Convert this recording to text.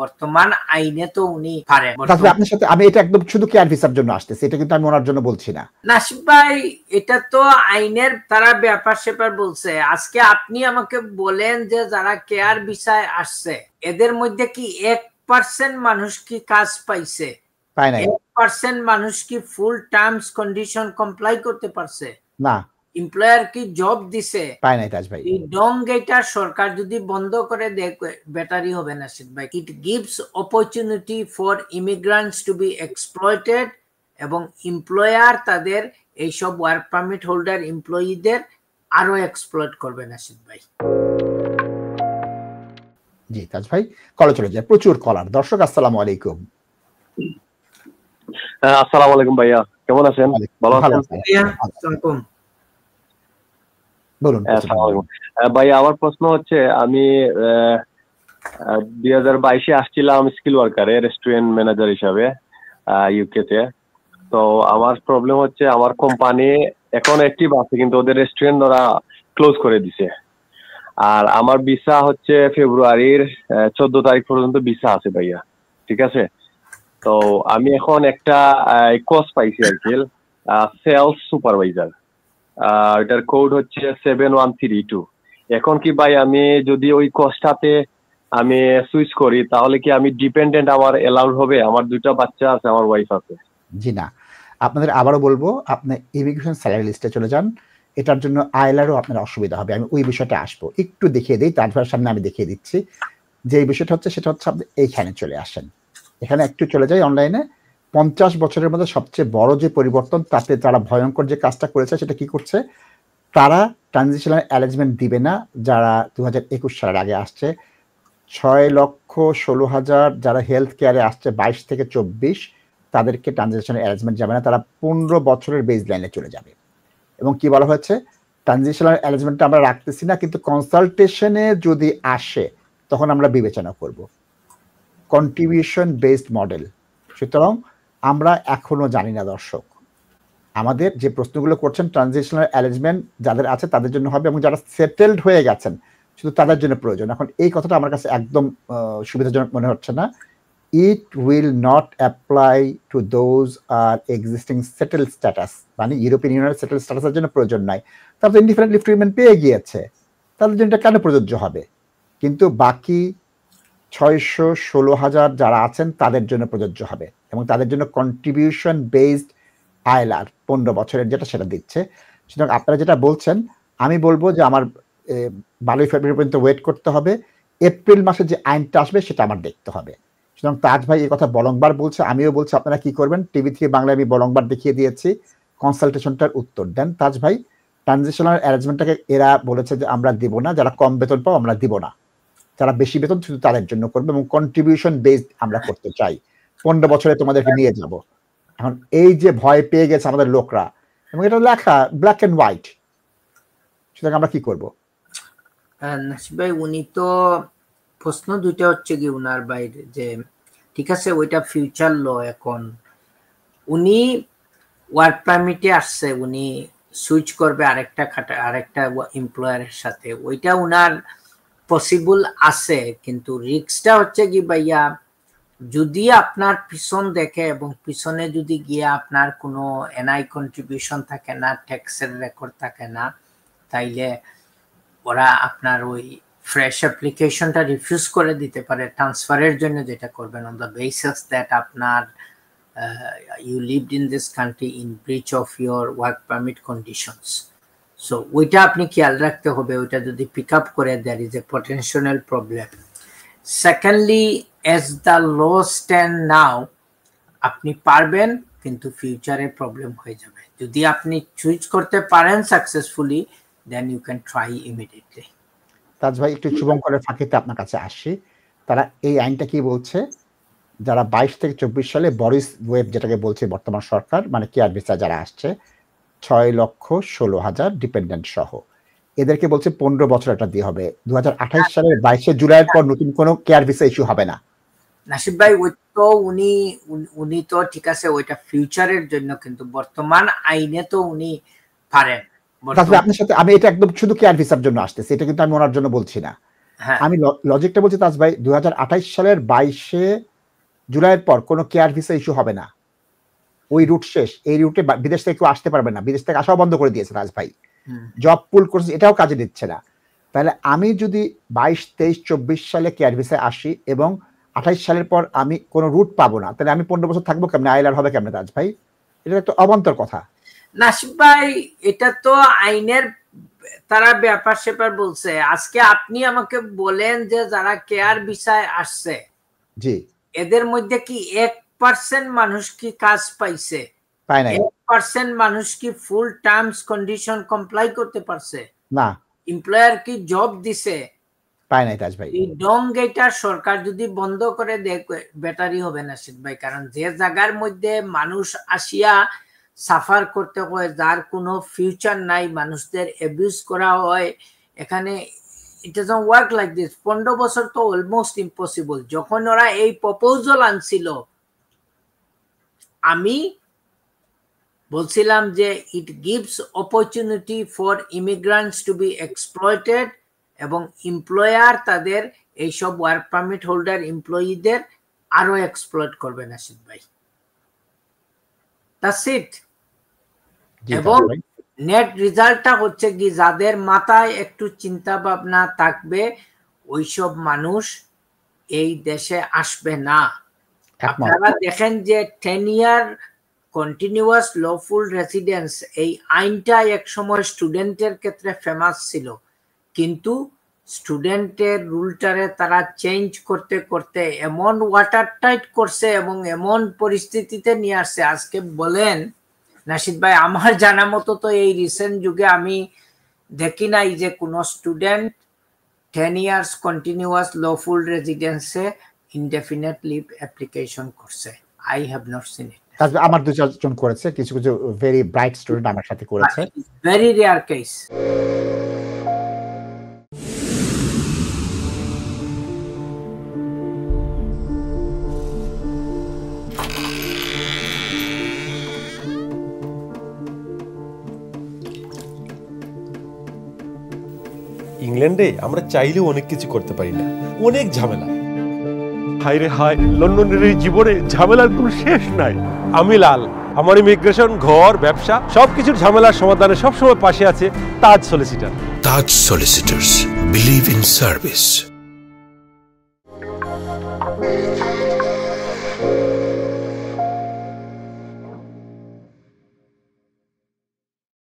বর্তমান আইনে তো উনি পারেন। আপনার সাথে আমি এটা একদম শুধু কেয়ার ভিসার জন্য আসতেছি, এটা কিন্তু আমি ওনার জন্য বলছি না। নাসিব ভাই, এটা তো আইনের তারা ব্যাপার স্যাপার বলছে। আজকে আপনি আমাকে বলেন যে যারা কেয়ার ভিসায় আসছে এদের মধ্যে কি 1% মানুষ কি কাজ পাইছে? পায় নাই। 1% মানুষ কি ফুল টার্মস কন্ডিশন কমপ্লাই করতে পারছে? না। এমপ্লয়ার কি জব দিছে? পায় নাই তাজ ভাই। এই ডং গেটা সরকার যদি বন্ধ করে দেয় ব্যাটারি হবে না নাসিব ভাই। It gives opportunity for immigrants to be exploited, এবং এমপ্লয়ার তাদের এইসব ওয়ার্ক পারমিট হোল্ডার এমপ্লয়ীদের আরো এক্সপ্লয়েট করবে নাসিব ভাই। জি তাজ ভাই, কলে চলে যায়, প্রচুর কলার। দর্শক আসসালামু আলাইকুম। আসসালামু আলাইকুম ভাইয়া, কেমন আছেন? ভালো আছেন? বলুন ভাইয়া, আমার প্রশ্ন হচ্ছে, আমি 2022-এ আসছিলাম স্কিল ওয়ার্কারে, রেস্টুরেন্ট ম্যানেজার হিসাবে ইউকে তে। তো আমার প্রবলেম হচ্ছে, আমার কোম্পানি এখন অ্যাক্টিভ আছে কিন্তু ওদের রেস্টুরেন্ট ওরা ক্লোজ করে দিছে। আর আমার ভিসা হচ্ছে ফেব্রুয়ারির 14 তারিখ পর্যন্ত ভিসা আছে ভাইয়া, ঠিক আছে? তো আমি এখন একটা কোর্স পাইছি আর কি, সেলস সুপারভাইজার, এটার কোড হচ্ছে 7132। এখন কি ভাই আমি যদি ওই কোর্সটাতে আমি সুইচ করি তাহলে কি আমি ডিপেন্ডেন্ট আমার এলাউড হবে? আমার 2টা বাচ্চা আছে, আমার ওয়াইফ আছে। জি না, আপনাদের আবারও বলবো, আপনি ইমিগ্রেশন স্যালারি লিস্টে চলে যান। এটার জন্য আইলারও আপনার অসুবিধা হবে, আমি ওই বিষয়টা আসবো, একটু দেখিয়ে দিই। তার সামনে আমি দেখিয়ে দিচ্ছি যে এই বিষয়টা হচ্ছে, সেটা হচ্ছে আপনি এইখানে চলে আসেন। এখানে একটু চলে যাই অনলাইনে। 50 বছরের মধ্যে সবচেয়ে বড় যে পরিবর্তন, তাতে তারা ভয়ঙ্কর যে কাজটা করেছে সেটা কি করছে, তারা ট্রানজিশনাল অ্যারেঞ্জমেন্ট দিবে না যারা 2021 সালের আগে আসছে। 6,16,000 যারা হেলথ কেয়ারে আসছে 22 থেকে 24, তাদেরকে ট্রানজিশনাল অ্যারেঞ্জমেন্ট যাবে না, তারা 15 বছরের বেস লাইনে চলে যাবে। এবং কি বলা হয়েছে, ট্রানজিশনাল অ্যারেঞ্জমেন্টটা আমরা রাখতেছি না, কিন্তু কনসালটেশনে যদি আসে তখন আমরা বিবেচনা করব কন্ট্রিবিউশন বেসড মডেল। সুতরাং আমরা এখনো জানি না দর্শক, আমাদের যে প্রশ্নগুলো করছেন ট্রানজিশনাল অ্যারেঞ্জমেন্ট যাদের আছে তাদের জন্য হবে, এবং যারা সেটেলড হয়ে গেছেন শুধু তাদের জন্য প্রয়োজন। এখন এই কথাটা আমার কাছে একদম সুবিধাজনক মনে হচ্ছে না। It will not apply to those are existing settle status, মানে ইউরোপিয়ান ইউনিয়নের সেটেল স্ট্যাটাসের জন্য প্রয়োজন নাই। তারা তো ইনডিফারেন্টলি ট্রিটমেন্ট পেয়ে গিয়েছে, তাদের জন্য এটা কেন প্রযোজ্য হবে? কিন্তু বাকি 616,000 যারা আছেন তাদের জন্য প্রযোজ্য হবে, এবং তাদের জন্য কন্ট্রিবিউশন বেসড আইলার 15 বছরের যেটা সেটা দিচ্ছে। সুতরাং আপনারা যেটা বলছেন, আমি বলবো যে আমার 12 ফেব্রুয়ারি পর্যন্ত ওয়েট করতে হবে। এপ্রিল মাসে যে আইনটা আসবে সেটা আমার দেখতে হবে। সুতরাং তাজ ভাই এই কথা বলংবার বলছে, আমিও বলছি আপনারা কি করবেন। টিভি থেকে বাংলায় আমি বলংবার দেখিয়ে দিয়েছি, কনসালটেশনটার উত্তর দেন। তাজ ভাই, ট্রানজিশনাল অ্যারেঞ্জমেন্টটাকে এরা বলেছে যে আমরা দিব না, যারা কম বেতন পাও আমরা দিব না, যারা বেশি বেতন শুধু তাদের জন্য করবে, এবং কন্ট্রিবিউশন বেসড আমরা করতে চাই। 15 বছরে তোমাদেরকে নিয়ে যাব। এখন এই যে ভয় পেয়ে গেছে আমাদের লোকরা, এবং এটা লেখা ব্ল্যাক এন্ড হোয়াইট, সুতরাং আমরা কি করব? নাসিব ভাই, উনি তো প্রশ্ন দুইটা হচ্ছে কি উনার বাইরে, যে ঠিক আছে ওইটা ফিউচার ল, এখন উনি ওয়ার্ক পারমিটে আসছে, উনি সুইচ করবে আরেকটা এমপ্লয়ারের সাথে, ওইটা উনার পসিবল আছে। কিন্তু রিস্কটা হচ্ছে কি ভাইয়া, যদি আপনার পিছন দেখে এবং পিছনে যদি গিয়ে আপনার কোনো এনআই কন্ট্রিবিউশন থাকে না, ট্যাক্সের রেকর্ড থাকে না, তাইলে ওরা আপনার ওই ফ্রেশ অ্যাপ্লিকেশনটা রিফিউজ করে দিতে পারে ট্রান্সফারের জন্য, যেটা করবেন অন দ্য বেসিস দ্যাট আপনার you lived in this country in breach of your work permit conditions. So ওইটা আপনি খেয়াল রাখতে হবে, ওইটা যদি পিক আপ করে there is a potential problem. Secondly, as the law stand now, আপনি পারবেন কিন্তু ফিউচারে প্রবলেম হয়ে যাবে। যদি আপনি সুইচ করতে পারেন successfully, then you can try immediately. তাজ ভাই, একটু শুভঙ্করের ফাঁকিতে আপনার কাছে আসি। তারা এই আইনটা কি বলছে, যারা 22 থেকে 24 সালে বরিস ওয়েব যেটাকে বলছে বর্তমান সরকার, মানে কেয়ার ভিসা যারা আসছে 6,16,000 ডিপেন্ডেন্ট সহ, এদেরকে বলছে 15 বছর একটা দিয়ে হবে। 2028 সালের 22 জুলাইয়ের পর নতুন কোনো কেয়ার ভিসা ইস্যু হবে না। নাসিব ভাই, ওই তো উনি তো ঠিক আছে ওইটা ফিউচারের জন্য, কিন্তু বর্তমান আইনে তো উনি পারেন। আপনার সাথে আমি এটা একদম শুধু কেয়ার ভিসার জন্য আসতেছি, এটা কিন্তু আমি ওনার জন্য বলছি না। আমি লজিকটা বলছি তাজ ভাই, 2028 সালের 22 জুলাইয়ের পর কোনো কেয়ার ভিসা ইস্যু হবে না, ওই রুট শেষ। এই রুটে বিদেশ থেকে কেউ আসতে পারবে না, বিদেশ থেকে আসাও বন্ধ করে দিয়েছে রাজ ভাই। জব পুল করছে, এটাও কাজে দিচ্ছে না। তাহলে আমি যদি 22, 23, 24 সালে কেয়ার ভিসায় আসি এবং 28 সালের পর আমি কোনো রুট পাবো না, তাহলে আমি 15 বছর থাকবো কেমনে, আইলার হবে কেমনে রাজ ভাই? এটা তো অবান্তর কথা। নাসিব ভাই, এটা তো আইনের তারা ব্যাপার স্যাপার বলছে। আজকে আপনি আমাকে বলেন যে যারা কেয়ার ভিসায় আসছে, জি, এদের মধ্যে কি 1% মানুষ কি কাজ পাইছে? পায় নাই। 1% মানুষ কি ফুল টার্মস কন্ডিশন কমপ্লাই করতে পারছে? না। এমপ্লয়ার কি জব দিছে? পায় নাই তাজ ভাই। এই ডং গেটা সরকার যদি বন্ধ করে দেয় ব্যাটারি হবে না নাসিব ভাই। কারণ যে জায়গার মধ্যে মানুষ আসিয়া সাফার করতে হয়, যার কোনো ফিউচার নাই, মানুষদের অ্যাবিউজ করা হয়, এখানে it doesn't work like this. 15 বছর তো অলমোস্ট ইম্পসিবল। যখন ওরা এই প্রপোজাল আনছিল, আমি বলছিলাম যে it gives opportunity for immigrants to be exploited, এবং এমপ্লয়ার তাদের এইসব ওয়ার্ক পারমিট হোল্ডার এমপ্লয়ীদের আরো এক্সপ্লয়েট করবে নাসিব ভাই। That's it. এবং নেট রেজাল্টটা হচ্ছে কি, যাদের মাথায় একটু চিন্তা ভাবনা থাকবে ওইসব মানুষ এই দেশে আসবে না। আপনারা দেখেন যে 10 ইয়ার কন্টিনিউয়াস লফুল রেসিডেন্স, এই আইনটা এক সময় স্টুডেন্টের ক্ষেত্রে ফেমাস ছিল, কিন্তু স্টুডেন্টের রুলটারে তারা চেঞ্জ করতে করতে এমন ওয়াটার টাইট করছে এবং এমন পরিস্থিতিতে নিয়ে আসছে। আজকে বলেন নাসিদ ভাই, আমার জানা মতো তো এই রিসেন্ট যুগে আমি দেখি নাই যে কোনো স্টুডেন্ট 10 ইয়ার্স কন্টিনিউয়াস লফুল রেসিডেন্সে ইনডেফিনিট লিভ অ্যাপ্লিকেশন করছে। I have not seen it. আমার 2-4 জন করেছে, কিছু কিছু ভেরি ব্রাইট স্টুডেন্ট আমার সাথে করেছে। Very rare case. ইংল্যান্ডে আমরা চাইলেও অনেক কিছু করতে পারি না, অনেক ঝামেলা। হায় রে হায়, লন্ডনের এই জীবনে ঝামেলার কোনো শেষ নাই। আমি লাল, আমার ইমিগ্রেশন, ঘর, ব্যবসা সবকিছুর ঝামেলার সমাধানে সবসময় পাশে আছে Taj solicitor. Taj solicitors, believe in service.